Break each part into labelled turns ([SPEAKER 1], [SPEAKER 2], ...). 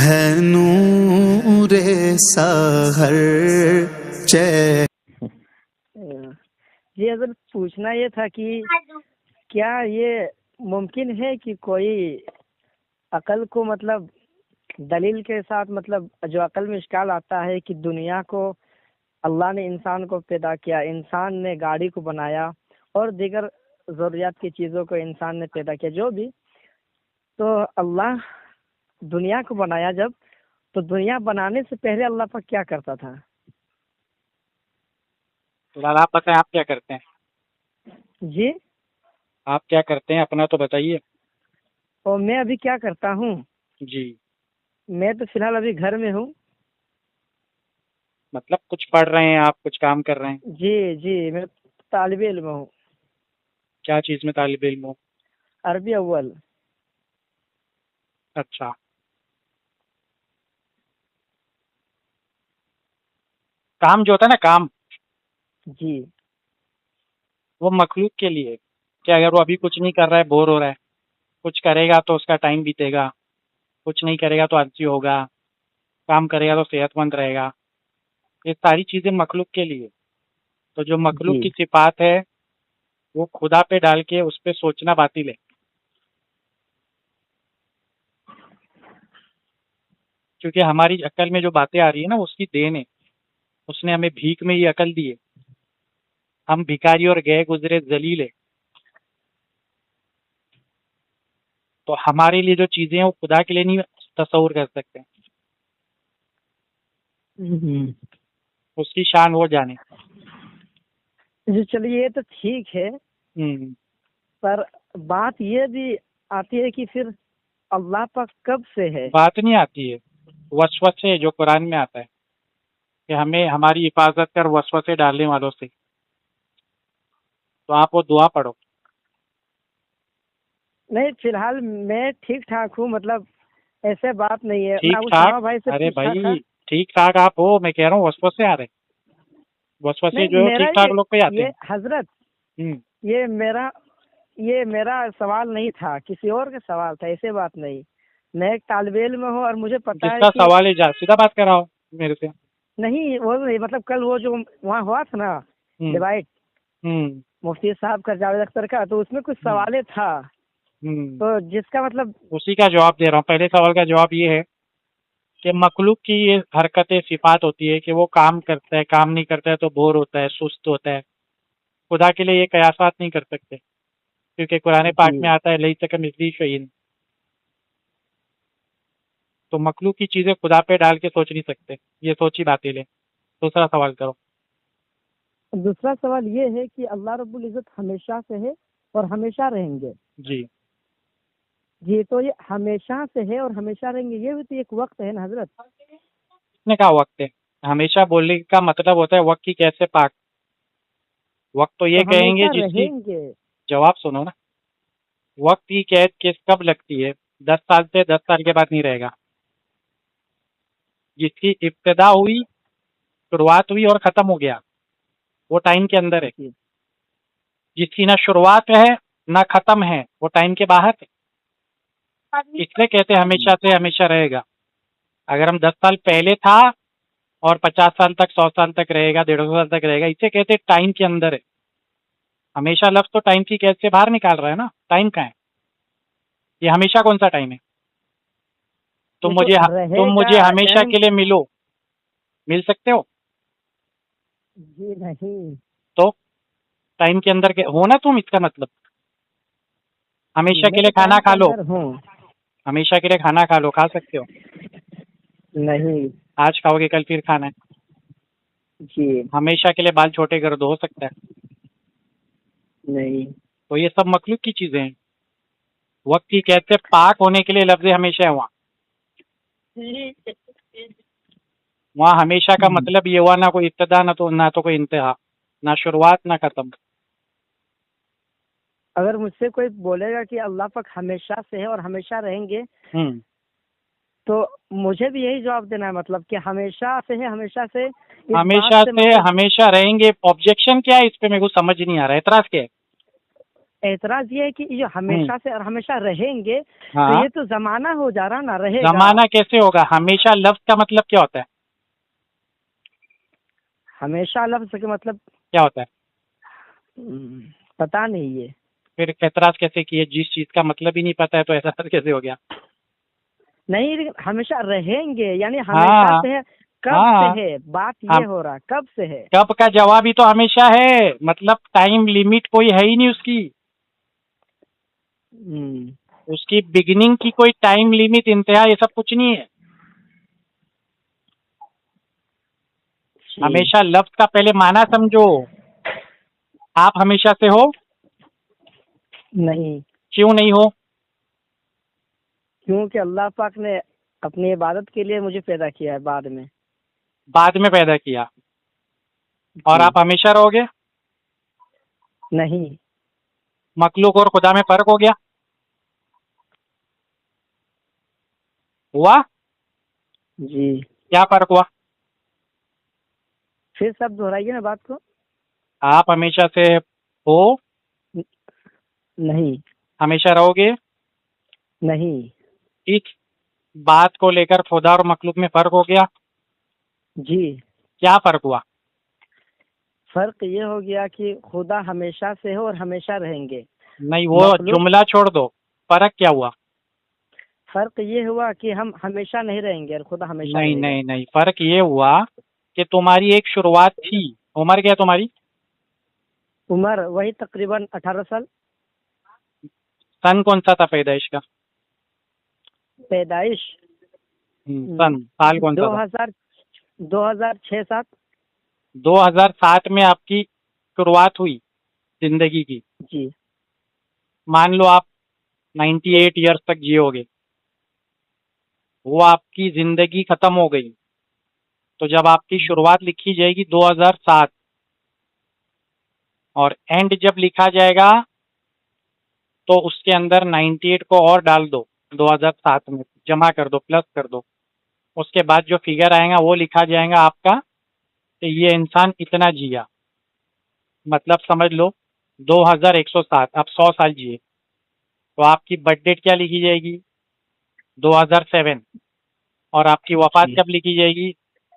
[SPEAKER 1] है नूर सहर चे।
[SPEAKER 2] जी अगर पूछना ये था कि क्या ये मुमकिन है कि कोई अकल को मतलब दलील के साथ मतलब जो अकल में इश्काल आता है कि दुनिया को अल्लाह ने इंसान को पैदा किया, इंसान ने गाड़ी को बनाया और दीगर ज़रूरियात की चीज़ों को इंसान ने पैदा किया जो भी, तो अल्लाह दुनिया को बनाया जब, तो दुनिया बनाने से पहले अल्लाह पाक क्या करता था?
[SPEAKER 3] फिलहाल आप बताएं, आप क्या करते हैं?
[SPEAKER 2] जी
[SPEAKER 3] आप क्या करते हैं, अपना तो बताइए।
[SPEAKER 2] और मैं अभी क्या करता हूँ?
[SPEAKER 3] जी,
[SPEAKER 2] मैं तो फिलहाल अभी घर में हूँ।
[SPEAKER 3] मतलब कुछ पढ़ रहे हैं आप, कुछ काम कर रहे हैं?
[SPEAKER 2] जी जी मैं तालिब इल्म हूँ,
[SPEAKER 3] क्या चीज़ में तालिब इल्म हो?
[SPEAKER 2] अरबी अव्वल।
[SPEAKER 3] अच्छा, काम जो होता है ना, काम
[SPEAKER 2] जी
[SPEAKER 3] वो मखलूक के लिए है कि अगर वो अभी कुछ नहीं कर रहा है, बोर हो रहा है, कुछ करेगा तो उसका टाइम बीतेगा, कुछ नहीं करेगा तो आलसी होगा, काम करेगा तो सेहतमंद रहेगा। ये सारी चीज़ें मखलूक के लिए। तो जो मखलूक
[SPEAKER 2] जी
[SPEAKER 3] की सिफात है वो खुदा पे डाल के उस पे सोचना बातिल है, क्योंकि हमारी अकल में जो बातें आ रही है ना वो उसकी देन है। उसने हमें भीख में ये अकल दी है। हम भिखारी और गए गुजरे जलील है। तो हमारे लिए जो चीजें हैं वो खुदा के लिए नहीं तस्वुर कर सकते। उसकी शान वो जाने।
[SPEAKER 2] जी चलिए ये तो ठीक है,
[SPEAKER 3] हम्म,
[SPEAKER 2] पर बात ये भी आती है कि फिर अल्लाह पाक कब से है?
[SPEAKER 3] बात नहीं आती है, वसवसे जो कुरान में आता है कि हमें हमारी हिफाजत कर वसवसे डालने वालों से। तो आप वो दुआ पढ़ो।
[SPEAKER 2] नहीं फिलहाल मैं ठीक ठाक हूँ, मतलब ऐसे बात नहीं है। मैं
[SPEAKER 3] ठीक ठाक?
[SPEAKER 2] उसामा भाई से
[SPEAKER 3] अरे
[SPEAKER 2] पूछा था।
[SPEAKER 3] भाई, ठीक ठाक आप हो, मैं कह रहा हूँ वसवसे आ रहे। वसवसे
[SPEAKER 2] नहीं
[SPEAKER 3] जो
[SPEAKER 2] मेरा
[SPEAKER 3] ठीक ठाक लोग पे आते
[SPEAKER 2] ये
[SPEAKER 3] हैं।
[SPEAKER 2] हजरत,
[SPEAKER 3] हम्म,
[SPEAKER 2] ये मेरा सवाल नहीं था, किसी और का सवाल था, ऐसे बात नहीं। मैं एक तालिब इल्म हूँ और मुझे पता है
[SPEAKER 3] जिसका
[SPEAKER 2] कि
[SPEAKER 3] सवाल है जा सीधा बात कराओ मेरे से।
[SPEAKER 2] नहीं वो नहीं, मतलब कल वो जो वहाँ हुआ था ना
[SPEAKER 3] हम्म,
[SPEAKER 2] डिवाइड
[SPEAKER 3] हम्म,
[SPEAKER 2] मुफ्ती साहब का, जावेद अख्तर का, तो उसमें कुछ
[SPEAKER 3] हम्म,
[SPEAKER 2] सवाल था,
[SPEAKER 3] हम्म।
[SPEAKER 2] तो जिसका मतलब
[SPEAKER 3] उसी का जवाब दे रहा हूँ। पहले सवाल का जवाब ये है कि मखलूक की ये हरकतें सिफात होती है कि वो काम करता है, काम नहीं करता है तो बोर होता है, सुस्त होता है। खुदा के लिए ये कयासात नहीं कर सकते, क्योंकि कुरान पाक में
[SPEAKER 2] जी
[SPEAKER 3] आता है लई तक मिसली शहीन। तो मखलूक की चीजें खुदा पे डाल के सोच नहीं सकते, ये सोची बातें ले। दूसरा सवाल करो।
[SPEAKER 2] दूसरा सवाल ये है कि अल्लाह रब्बुल इज़्ज़त हमेशा से है और हमेशा रहेंगे।
[SPEAKER 3] जी,
[SPEAKER 2] जी तो ये हमेशा से है और हमेशा रहेंगे, ये भी तो एक वक्त है ना हजरत।
[SPEAKER 3] किसने कहा वक्त है? हमेशा बोलने का मतलब होता है वक्त की कैसे पाक। वक्त तो
[SPEAKER 2] तो
[SPEAKER 3] ये कहेंगे
[SPEAKER 2] हमेशा
[SPEAKER 3] जिसकी,
[SPEAKER 2] रहेंगे।
[SPEAKER 3] जवाब सुनो ना। वक्त की कैद किस कब लगती है? 10 साल से 10 साल के बाद नहीं रहेगा। जिसकी इब्तदा हुई, शुरुआत हुई और खत्म हो गया, वो टाइम के अंदर है।
[SPEAKER 2] जी
[SPEAKER 3] जिसकी ना शुरुआत है ना खत्म है, वो टाइम के बाहर है। इसलिए कहते हैं हमेशा से हमेशा रहेगा। अगर हम 10 साल पहले था और 50 साल तक, 100 साल तक रहेगा, 150 साल तक रहेगा, इसे कहते हैं टाइम के अंदर है। हमेशा लफ्ज तो टाइम की कैद से बाहर निकाल रहा है ना। टाइम कहाँ है? ये हमेशा कौन सा टाइम है?
[SPEAKER 2] ये तो
[SPEAKER 3] तुम
[SPEAKER 2] रहेगा
[SPEAKER 3] मुझे हमेशा
[SPEAKER 2] यानी।
[SPEAKER 3] के लिए मिलो, मिल सकते हो?
[SPEAKER 2] जी नहीं।
[SPEAKER 3] तो टाइम के अंदर के हो ना तुम, इसका मतलब
[SPEAKER 2] जी
[SPEAKER 3] हमेशा के
[SPEAKER 2] मैं
[SPEAKER 3] लिए
[SPEAKER 2] तो
[SPEAKER 3] खाना
[SPEAKER 2] टाइम के
[SPEAKER 3] खा लो।
[SPEAKER 2] अंदर हूँ।
[SPEAKER 3] हमेशा के लिए खाना खा लो, खा सकते हो।
[SPEAKER 2] नहीं।
[SPEAKER 3] आज खाओगे कल फिर खाना है।
[SPEAKER 2] जी
[SPEAKER 3] हमेशा के लिए बाल छोटे कर दो, हो सकता है।
[SPEAKER 2] नहीं।
[SPEAKER 3] तो ये सब मखलूक की चीजें हैं। वक्त की कैद से पाक होने के लिए लफ्ज हमेशा है वहाँ। वहाँ हमेशा का मतलब ये हुआ ना कोई इब्तदा ना तो कोई इंतहा। ना शुरुआत ना खत्म।
[SPEAKER 2] अगर मुझसे कोई बोलेगा कि अल्लाह पाक हमेशा से है और हमेशा रहेंगे, तो मुझे भी यही जवाब देना है, मतलब कि हमेशा से है, हमेशा से इस
[SPEAKER 3] हमेशा
[SPEAKER 2] बात से
[SPEAKER 3] से
[SPEAKER 2] मतलब
[SPEAKER 3] हमेशा रहेंगे, ऑब्जेक्शन क्या है इस पे मेरे को समझ नहीं आ रहा है, एतराज क्या है?
[SPEAKER 2] एतराज ये है कि ये हमेशा से और हमेशा रहेंगे, तो
[SPEAKER 3] हाँ,
[SPEAKER 2] ये तो जमाना हो जा रहा ना, रहेगा।
[SPEAKER 3] जमाना कैसे होगा? हमेशा लफ्ज का मतलब क्या होता है?
[SPEAKER 2] हमेशा लफ्ज के मतलब
[SPEAKER 3] क्या होता है?
[SPEAKER 2] पता नहीं ये।
[SPEAKER 3] फिर एतराज कैसे किए? जिस चीज का मतलब ही नहीं पता है तो एतराज कैसे हो गया?
[SPEAKER 2] नहीं, लेकिन हमेशा रहेंगे यानी हमेशा
[SPEAKER 3] हाँ,
[SPEAKER 2] से है। कब
[SPEAKER 3] हाँ,
[SPEAKER 2] से है, बात ये
[SPEAKER 3] हम
[SPEAKER 2] हो रहा, कब से है?
[SPEAKER 3] कब का जवाब ही तो हमेशा है, मतलब टाइम लिमिट कोई है ही नहीं उसकी।
[SPEAKER 2] हम्म,
[SPEAKER 3] उसकी बिगिनिंग की कोई टाइम लिमिट, इंतहा, ये सब कुछ नहीं है।
[SPEAKER 2] जी
[SPEAKER 3] हमेशा लफ्ज का पहले माना समझो। आप हमेशा से हो?
[SPEAKER 2] नहीं,
[SPEAKER 3] क्यों नहीं हो?
[SPEAKER 2] क्योंकि अल्लाह पाक ने अपनी इबादत के लिए मुझे पैदा किया है बाद में।
[SPEAKER 3] बाद में पैदा किया। और
[SPEAKER 2] जी
[SPEAKER 3] आप हमेशा रहोगे?
[SPEAKER 2] नहीं।
[SPEAKER 3] मखलूक और खुदा में फर्क हो गया? हुआ?
[SPEAKER 2] जी,
[SPEAKER 3] क्या फर्क हुआ?
[SPEAKER 2] फिर सब दोहराइए ना बात को।
[SPEAKER 3] आप हमेशा से हो?
[SPEAKER 2] नहीं,
[SPEAKER 3] हमेशा रहोगे?
[SPEAKER 2] नहीं।
[SPEAKER 3] इस बात को लेकर खुदा और मखलूक में फर्क हो गया?
[SPEAKER 2] जी,
[SPEAKER 3] क्या फर्क हुआ?
[SPEAKER 2] फर्क ये हो गया कि खुदा हमेशा से हो और हमेशा रहेंगे।
[SPEAKER 3] नहीं, वो
[SPEAKER 2] मखलूक,
[SPEAKER 3] जुमला छोड़ दो, फर्क क्या हुआ?
[SPEAKER 2] फर्क ये हुआ कि हम हमेशा नहीं रहेंगे और खुदा हमेशा
[SPEAKER 3] नहीं
[SPEAKER 2] रहेगा।
[SPEAKER 3] नहीं नहीं, फर्क ये हुआ कि तुम्हारी एक शुरुआत थी। उम्र क्या है तुम्हारी?
[SPEAKER 2] उम्र वही तकरीबन 18 साल।
[SPEAKER 3] सन कौन सा था पैदाइश का?
[SPEAKER 2] पैदाइश
[SPEAKER 3] सन, साल कौन सा
[SPEAKER 2] दो
[SPEAKER 3] था?
[SPEAKER 2] हजार 2006-7।
[SPEAKER 3] 2007 में आपकी शुरुआत हुई जिंदगी की।
[SPEAKER 2] जी
[SPEAKER 3] मान लो आप 98 ईयर्स तक जियोगे, वो आपकी जिंदगी खत्म हो गई। तो जब आपकी शुरुआत लिखी जाएगी 2007, और एंड जब लिखा जाएगा, तो उसके अंदर 98 को और डाल दो, 2007 में जमा कर दो, प्लस कर दो। उसके बाद जो फिगर आएगा वो लिखा जाएगा आपका कि ये इंसान इतना जिया। मतलब समझ लो 2107, अब 100 साल जिए। तो आपकी बर्थ डेट क्या लिखी जाएगी? 2007। और आपकी वफात
[SPEAKER 2] जी
[SPEAKER 3] कब लिखी जाएगी?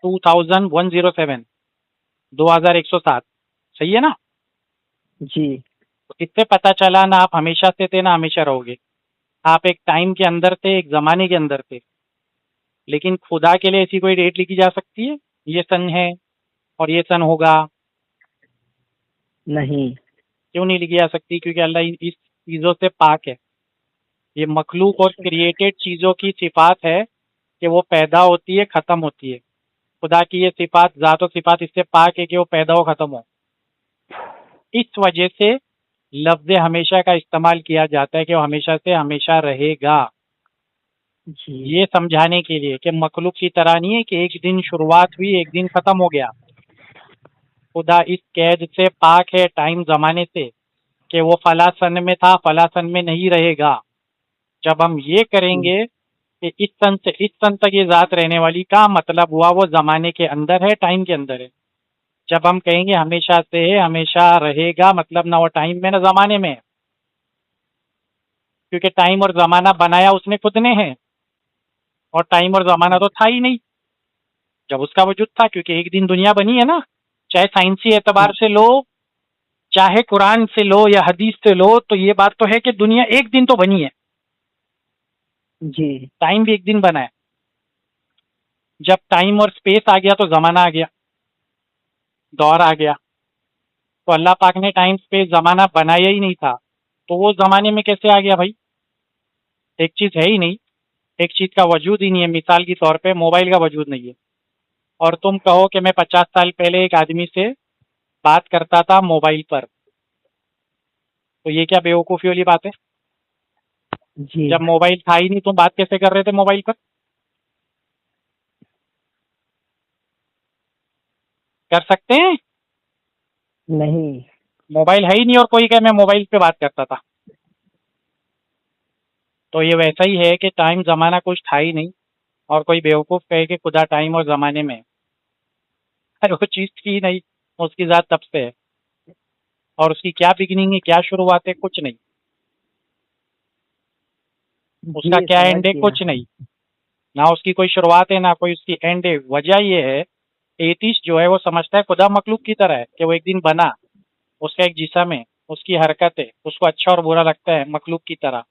[SPEAKER 3] 2107, 2107। सही है ना?
[SPEAKER 2] जी
[SPEAKER 3] तो इससे पता चला ना आप हमेशा से थे ना हमेशा रहोगे। आप एक टाइम के अंदर थे, एक जमाने के अंदर थे। लेकिन खुदा के लिए ऐसी कोई डेट लिखी जा सकती है? ये सन है और ये सन होगा?
[SPEAKER 2] नहीं।
[SPEAKER 3] क्यों नहीं लिखी जा सकती? क्योंकि अल्लाह इस चीज़ों से पाक है। ये मखलूक और क्रिएटेड चीज़ों की सिफात है कि वो पैदा होती है, ख़त्म होती है। खुदा की ये सिफात, ज़ात व सिफात इससे पाक है कि वो पैदा हो, ख़त्म हो। इस वजह से लफ्ज़ हमेशा का इस्तेमाल किया जाता है कि वो हमेशा से हमेशा रहेगा।
[SPEAKER 2] जी
[SPEAKER 3] ये समझाने के लिए कि मखलूक की तरह नहीं है कि एक दिन शुरुआत हुई, एक दिन ख़त्म हो गया। खुदा इस कैद से पाक है टाइम ज़माने से कि वो फला सन में था, फला सन में नहीं रहेगा। जब हम ये करेंगे कि इस सन से इस सन तक ये ज़ात रहने वाली, का मतलब हुआ वो ज़माने के अंदर है, टाइम के अंदर है। जब हम कहेंगे हमेशा से है, हमेशा रहेगा, मतलब ना वो टाइम में ना ज़माने में है। क्योंकि टाइम और ज़माना बनाया उसने खुद ने है, और टाइम और ज़माना तो था ही नहीं जब उसका वजूद था। क्योंकि एक दिन दुनिया बनी है ना, चाहे साइंसी एतबार से लो, चाहे कुरान से लो या हदीस से लो, तो ये बात तो है कि दुनिया एक दिन तो बनी है।
[SPEAKER 2] जी
[SPEAKER 3] टाइम भी एक दिन बना है। जब टाइम और स्पेस आ गया तो ज़माना आ गया, दौर आ गया। तो अल्लाह पाक ने टाइम स्पेस ज़माना बनाया ही नहीं था, तो वो ज़माने में कैसे आ गया भाई? एक चीज़ है ही नहीं, एक चीज़ का वजूद ही नहीं है। मिसाल के तौर पे मोबाइल का वजूद नहीं है, और तुम कहो कि मैं 50 साल पहले एक आदमी से बात करता था मोबाइल पर, तो ये क्या बेवकूफ़ी वाली बात है?
[SPEAKER 2] जी
[SPEAKER 3] जब मोबाइल था ही नहीं, तुम बात कैसे कर रहे थे मोबाइल पर? कर सकते हैं?
[SPEAKER 2] नहीं।
[SPEAKER 3] मोबाइल है ही नहीं और कोई कहे मैं मोबाइल पे बात करता था। तो ये वैसा ही है कि टाइम जमाना कुछ था ही नहीं, और कोई बेवकूफ़ कहे कि खुदा टाइम और ज़माने में है। अरे वो चीज़ थी ही नहीं, उसकी ज़ात तब से है, और उसकी क्या बिगिनिंग है, क्या शुरुआत है, कुछ नहीं। उसका
[SPEAKER 2] जी
[SPEAKER 3] क्या
[SPEAKER 2] समझ
[SPEAKER 3] एंड है,
[SPEAKER 2] गया।
[SPEAKER 3] कुछ नहीं। ना उसकी कोई शुरुआत है, ना कोई उसकी एंड है। वजह ये है, एथिस्ट जो है वो समझता है खुदा मखलूक की तरह है, कि वो एक दिन बना, उसका एक जिस्म है, उसकी हरकत है, उसको अच्छा और बुरा लगता है मखलूक की तरह,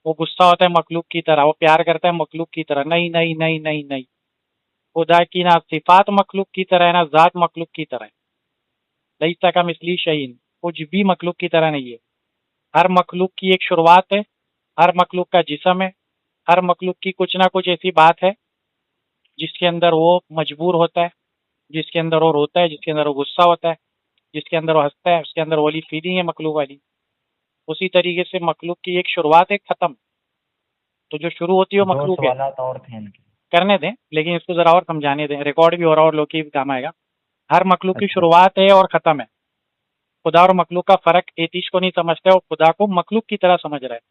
[SPEAKER 3] वो गुस्सा होता है मखलूक की तरह, वो प्यार करता है मखलूक की तरह। नहीं नहीं नहीं नहीं नहीं, खुदा की ना सिफात मखलूक की तरह है, ना ज़ात मखलूक की तरह है। लईसा का मिसली शहीन, कुछ भी मखलूक की तरह नहीं है। हर मखलूक की एक शुरुआत है, हर मखलूक का जिस्म है, हर मखलूक की कुछ ना कुछ ऐसी बात है जिसके अंदर वो मजबूर होता है, जिसके अंदर वो रोता है, जिसके अंदर वो गुस्सा होता है, जिसके अंदर वो हंसता है, उसके अंदर वो वाली फीलिंग है मखलूक वाली। उसी तरीके से मखलूक की एक शुरुआत है, खत्म। तो जो शुरू होती है वो
[SPEAKER 4] दो
[SPEAKER 3] मखलूक है।
[SPEAKER 4] सवालात और थे इनके।
[SPEAKER 3] करने दें, लेकिन इसको जरा और समझाने दें, रिकॉर्ड भी हो रहा है और लोग की भी काम आएगा। हर मखलूक की
[SPEAKER 4] अच्छा।
[SPEAKER 3] शुरुआत है और खत्म है। खुदा और मखलूक का फर्क एतीश को नहीं समझते, और खुदा को मखलूक की तरह समझ रहे हैं।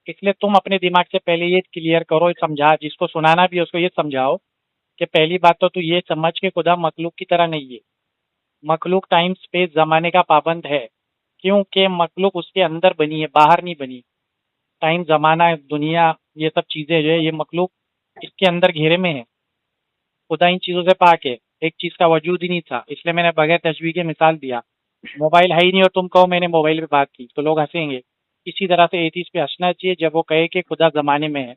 [SPEAKER 3] इसलिए तुम अपने दिमाग से पहले ये क्लियर करो, समझा, जिसको सुनाना भी है उसको ये समझाओ कि पहली बात तो तू ये समझ के खुदा मखलूक की तरह नहीं है। मखलूक टाइम स्पेस जमाने का पाबंद है, क्योंकि मखलूक उसके अंदर बनी है, बाहर नहीं बनी। टाइम जमाना दुनिया ये सब चीजें जो है, ये मखलूक इसके अंदर घेरे में है। खुदा इन चीजों से पाक है। एक चीज का वजूद ही नहीं था, इसलिए मैंने बगैर तशबीह के मिसाल दिया। मोबाइल है ही नहीं और तुम कहो मैंने मोबाइल पे बात की, तो लोग हंसेंगे। इसी तरह से एथीस पे हंसना चाहिए जब वो कहे कि खुदा जमाने में है।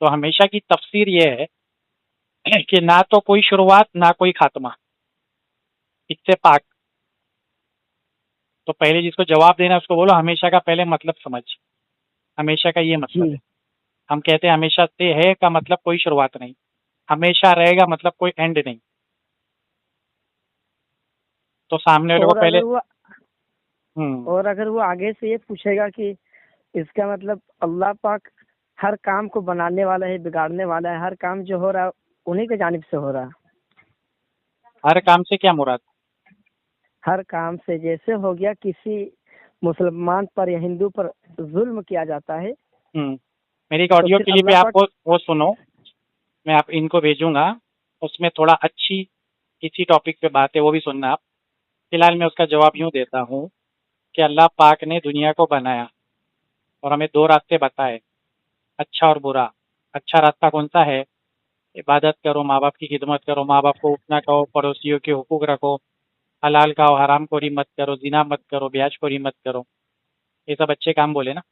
[SPEAKER 3] तो हमेशा की तफसीर ये है कि ना तो कोई शुरुआत, ना कोई खात्मा, इससे पाक। तो पहले जिसको जवाब देना है उसको बोलो हमेशा का पहले मतलब समझ। हमेशा का ये मतलब है।
[SPEAKER 2] जी।
[SPEAKER 3] हम कहते हैं हमेशा से है का मतलब कोई शुरुआत नहीं, हमेशा रहेगा मतलब कोई एंड नहीं। तो सामने वाले को
[SPEAKER 2] और
[SPEAKER 3] पहले
[SPEAKER 2] अगर वो
[SPEAKER 3] हम्म
[SPEAKER 2] और अगर वो आगे से ये पूछेगा कि इसका मतलब अल्लाह पाक हर काम को बनाने वाला है, बिगाड़ने वाला है, हर काम जो हो रहा है उन्हीं की जानिब से हो रहा है।
[SPEAKER 3] हर काम से क्या मुराद?
[SPEAKER 2] हर काम से जैसे हो गया किसी मुसलमान पर या हिंदू पर जुल्म किया जाता है,
[SPEAKER 3] मेरी एक
[SPEAKER 2] तो
[SPEAKER 3] ऑडियो
[SPEAKER 2] फिर
[SPEAKER 3] क्लिप
[SPEAKER 2] अल्लाह
[SPEAKER 3] है,
[SPEAKER 2] पाक।
[SPEAKER 3] आपको वो सुनो। मैं आप इनको भेजूंगा, उसमें थोड़ा अच्छी इसी टॉपिक पे बात है, वो भी सुनना आप। फिलहाल मैं उसका जवाब यूं देता हूँ कि अल्लाह पाक ने दुनिया को बनाया और हमें दो रास्ते बताए, अच्छा और बुरा। अच्छा रास्ता कौन सा है? इबादत करो, माँ बाप की खिदमत करो, माँ बाप को उठना कहो, पड़ोसियों के हुकूक रखो, हलाल खाओ, हराम खोरी मत करो, जिना मत करो, ब्याज खोरी मत करो। ये सब अच्छे काम बोले ना।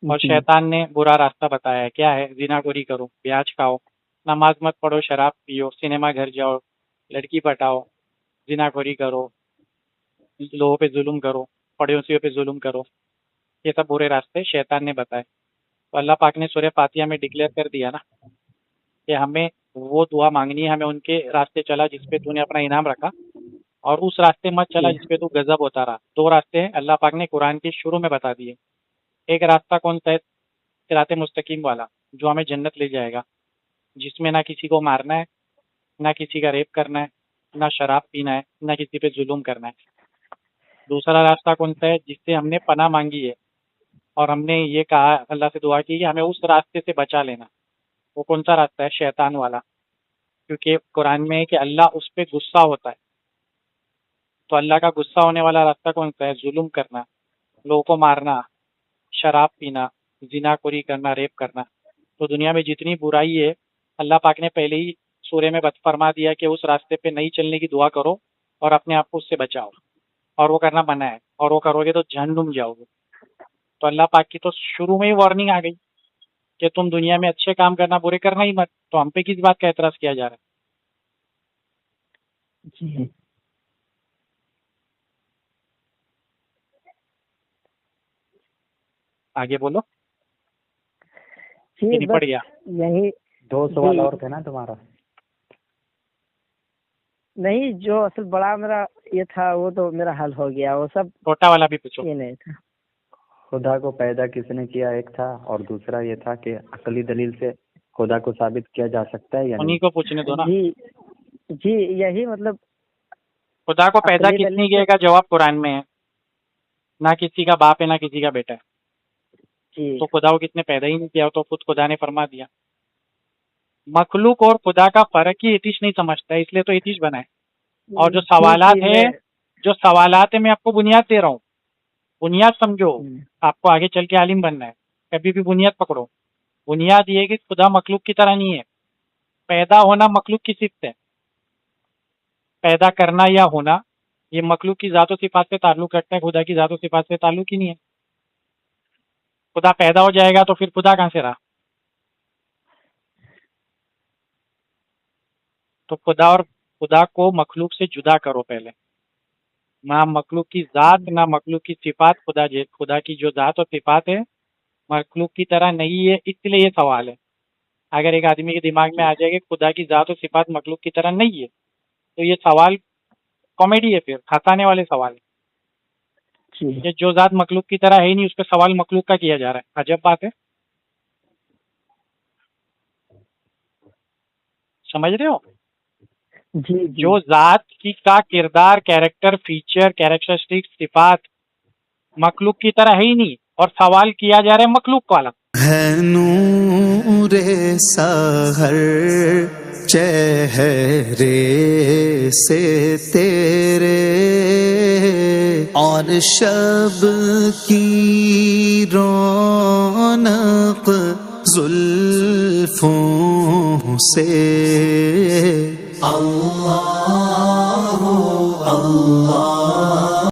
[SPEAKER 3] और
[SPEAKER 2] जी।
[SPEAKER 3] शैतान ने बुरा रास्ता बताया है, क्या है? जिनाखोरी करो, ब्याज खाओ, नमाज मत पढ़ो, शराब पियो, सिनेमा घर जाओ, लड़की पटाओ, जिनाखोरी करो, लोगों पे जुल्म करो, पड़ोसियों पे जुल्म करो। ये सब बुरे रास्ते शैतान ने बताए। तो अल्लाह पाक ने सूरह फातिहा में डिक्लेयर कर दिया ना कि हमें वो दुआ मांगनी है, हमें उनके रास्ते चला जिस पे तूने अपना इनाम रखा, और उस रास्ते मत चला
[SPEAKER 2] जी।
[SPEAKER 3] जिस पे तू गजब होता रहा। दो रास्ते हैं, अल्लाह पाक ने कुरान के शुरू में बता दिए। एक रास्ता कौन सा है? सिराते मुस्तकीम वाला, जो हमें जन्नत ले जाएगा, जिसमें ना किसी को मारना है, ना किसी का रेप करना है, ना शराब पीना है, ना किसी पे जुल्म करना है। दूसरा रास्ता कौन सा है? जिससे हमने पनाह मांगी है और हमने ये कहा, अल्लाह से दुआ की कि हमें उस रास्ते से बचा लेना। वो कौन सा रास्ता है? शैतान वाला। क्योंकि कुरान में है कि अल्लाह उस पर गुस्सा होता है। तो अल्लाह का गुस्सा होने वाला रास्ता कौन सा है? जुल्म करना, लोगों को मारना, शराब पीना, जिनाखोरी करना, रेप करना। तो दुनिया में जितनी बुराई है, अल्लाह पाक ने पहले ही सूर्य में बत फरमा दिया कि उस रास्ते पे नहीं चलने की दुआ करो और अपने आप को उससे बचाओ। और वो करना मना है, और वो करोगे तो जहन्नुम जाओगे। तो अल्लाह पाक की तो शुरू में ही वार्निंग आ गई कि तुम दुनिया में अच्छे काम करना, बुरे करना ही मत। तो हम पे किस बात का एतराज किया जा रहा
[SPEAKER 2] जी।
[SPEAKER 3] है? आगे बोलो,
[SPEAKER 2] जी
[SPEAKER 3] ये
[SPEAKER 2] बस
[SPEAKER 3] निपट गया?
[SPEAKER 2] यही।
[SPEAKER 4] दो सवाल
[SPEAKER 2] जी
[SPEAKER 4] और थे ना तुम्हारा।
[SPEAKER 2] नहीं, जो असल बड़ा मेरा ये था वो तो मेरा हल हो गया, वो सब
[SPEAKER 3] छोटा वाला भी पूछो।
[SPEAKER 2] ये नहीं था।
[SPEAKER 4] खुदा को पैदा किसने किया, एक था, और दूसरा ये था कि अकली दलील से खुदा को साबित किया जा सकता है या
[SPEAKER 3] उन्हीं
[SPEAKER 4] नहीं।
[SPEAKER 3] को पूछने दो ना।
[SPEAKER 2] जी। जी यही मतलब
[SPEAKER 3] खुदा को पैदा
[SPEAKER 2] अकली
[SPEAKER 3] किसने
[SPEAKER 2] दलील
[SPEAKER 3] किया का जवाब कुरान में है। ना किसी का बाप है ना किसी का बेटा है,
[SPEAKER 2] जी
[SPEAKER 3] तो खुदा को किसने पैदा ही नहीं किया, तो खुद खुदा ने फरमा दिया। मखलूक और खुदा का फर्क ही एथिस्ट नहीं समझता है, इसलिए तो एथिस्ट बना है। और जो
[SPEAKER 2] ठीक
[SPEAKER 3] सवालात
[SPEAKER 2] ठीक
[SPEAKER 3] है, जो सवालात है, मैं आपको बुनियाद दे रहा हूँ, बुनियाद समझो।
[SPEAKER 2] हम्म,
[SPEAKER 3] आपको आगे चल के आलिम बनना है, कभी भी बुनियाद पकड़ो। बुनियाद ये है कि खुदा मखलूक की तरह नहीं है। पैदा होना मखलूक की सिफ्त है, पैदा करना या होना ये मखलूक की ज़ात व सिफात से ताल्लुक रखता है, खुदा की ज़ात व सिफात से ताल्लुक ही नहीं है। खुदा पैदा हो जाएगा तो फिर खुदा कहाँ से रहा। तो खुदा और खुदा को मखलूक से जुदा करो पहले। ना मखलूक की ज़ात ना मखलूक की सिफात, खुदा की जो ज़ात और सिफात है मखलूक की तरह नहीं है, इसलिए ये सवाल है। अगर एक आदमी के दिमाग में आ जाएगा कि खुदा की ज़ात और सिफात मखलूक की तरह नहीं है, तो ये सवाल कॉमेडी है, फिर हंसाने वाले सवाल है।
[SPEAKER 2] जी
[SPEAKER 3] ये जो ज़ात मखलूक की तरह है ही नहीं, उस पर सवाल मखलूक का किया जा रहा है। अजब बात है, समझ रहे हो।
[SPEAKER 2] जी जी
[SPEAKER 3] जो ज़ात की का किरदार, कैरेक्टर, फीचर, कैरेक्टरिस्टिक, सिफात मखलूक की तरह है ही नहीं, और सवाल किया जा रहा है मखलूक वाला।
[SPEAKER 1] है नूरे सहर चेहरे से तेरे, और शब की रौनक जुल्फों से। अल्लाह अल्लाह